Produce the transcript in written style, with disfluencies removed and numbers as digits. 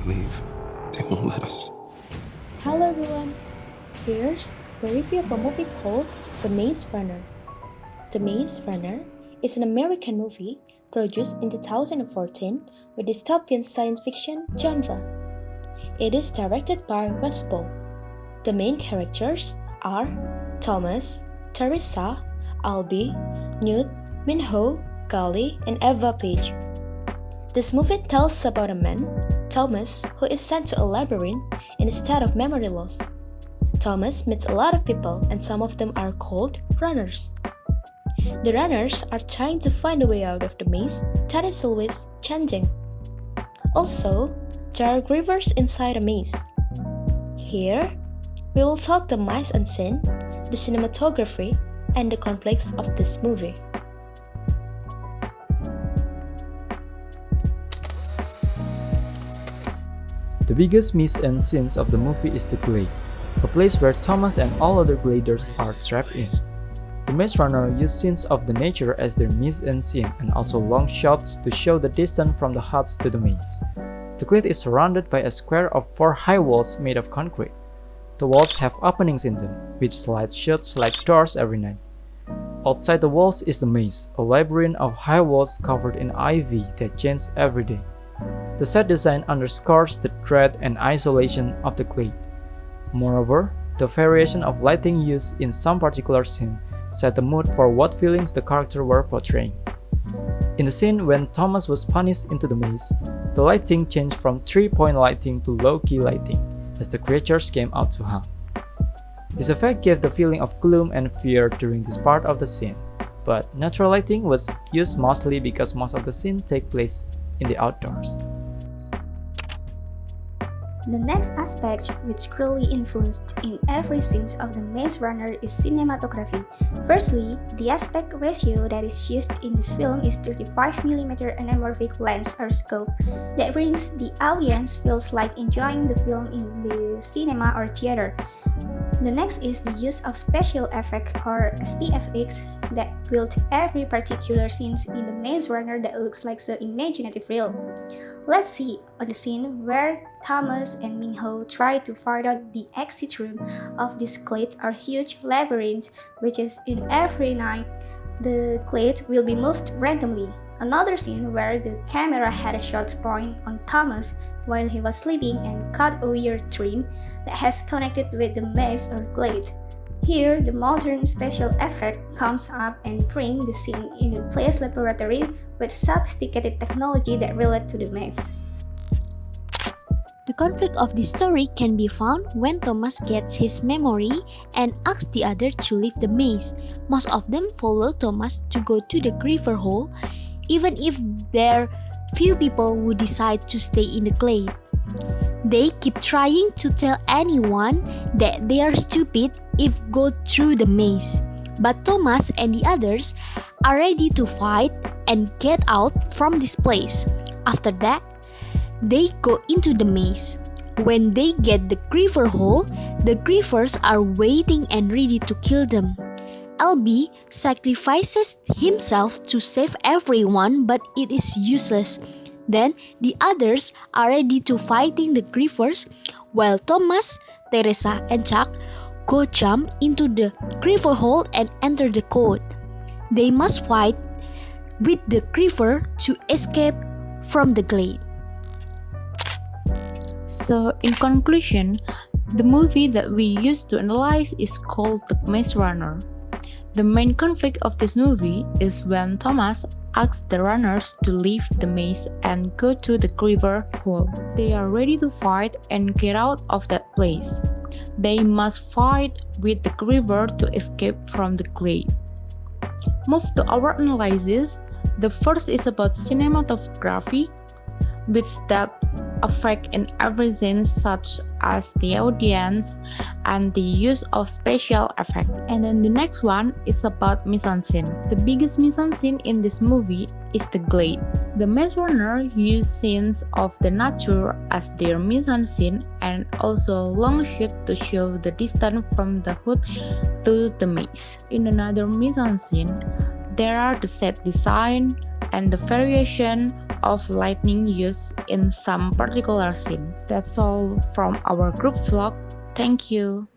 leave, they won't let us. Hello everyone, here's the review of a movie called The Maze Runner. The Maze Runner is an American movie produced in 2014 with dystopian science fiction genre. It is directed by Westball. The main characters are Thomas, Teresa, Albie, Newt, Minho, Gully, and Eva Page. This movie tells about a man, Thomas, who is sent to a labyrinth in a state of memory loss. Thomas meets a lot of people, and some of them are called runners. The runners are trying to find a way out of the maze that is always changing. Also, there are rivers inside a maze. Here, we will talk the mise en scène, the cinematography, and the conflicts of this movie. The biggest mise-en-scene of the movie is the glade, a place where Thomas and all other gladers are trapped in. The Maze Runner used scenes of the nature as their mise-en-scene and also long shots to show the distance from the huts to the maze. The glade is surrounded by a square of 4 high walls made of concrete. The walls have openings in them, which slide shut like doors every night. Outside the walls is the maze, a labyrinth of high walls covered in ivy that changes every day. The set design underscores the dread and isolation of the glade. Moreover, the variation of lighting used in some particular scene set the mood for what feelings the characters were portraying. In the scene when Thomas was punished into the maze, the lighting changed from 3-point lighting to low-key lighting as the creatures came out to hunt. This effect gave the feeling of gloom and fear during this part of the scene, but natural lighting was used mostly because most of the scene take place in the outdoors. The next aspect which greatly influenced in every scene of the Maze Runner is cinematography. Firstly, the aspect ratio that is used in this film is 35mm anamorphic lens or scope that brings the audience feels like enjoying the film in the cinema or theater. The next is the use of special effect or SPFX that built every particular scene in the Maze Runner that looks like so imaginative real. Let's see on the scene where Thomas and Minho try to find out the exit room of this glade or huge labyrinth, which is in every night the glade will be moved randomly. Another scene where the camera had a short point on Thomas while he was sleeping and caught a weird dream that has connected with the maze or glade. Here, the modern special effect comes up and brings the scene in a place laboratory with sophisticated technology that relate to the maze. The conflict of this story can be found when Thomas gets his memory and asks the other to leave the maze. Most of them follow Thomas to go to the river hole, even if there are few people who decide to stay in the glade. They keep trying to tell anyone that they are stupid if go through the maze. But Thomas and the others are ready to fight and get out from this place. After that, they go into the maze. When they get the river hole, the grievers are waiting and ready to kill them. Albie sacrifices himself to save everyone, but it is useless. Then the others are ready to fighting the grievers, while Thomas, Teresa, and Chuck go jump into the river hole and enter the code. They must fight with the griever to escape from the glade. So, in conclusion, the movie that we used to analyze is called The Maze Runner. The main conflict of this movie is when Thomas asks the runners to leave the maze and go to the river hole. They are ready to fight and get out of that place. They must fight with the river to escape from the glade. Move to our analysis. The first is about cinematography, which that affect in every scene such as the audience and the use of special effect. And then the next one is about mise-en-scene. The biggest mise-en-scene in this movie is the glade. The Maze Runner used scenes of the nature as their mise-en-scene and also long shot to show the distance from the hood to the maze. In another mise-en-scene, there are the set design and the variation of lightning used in some particular scene. That's all from our group vlog. Thank you.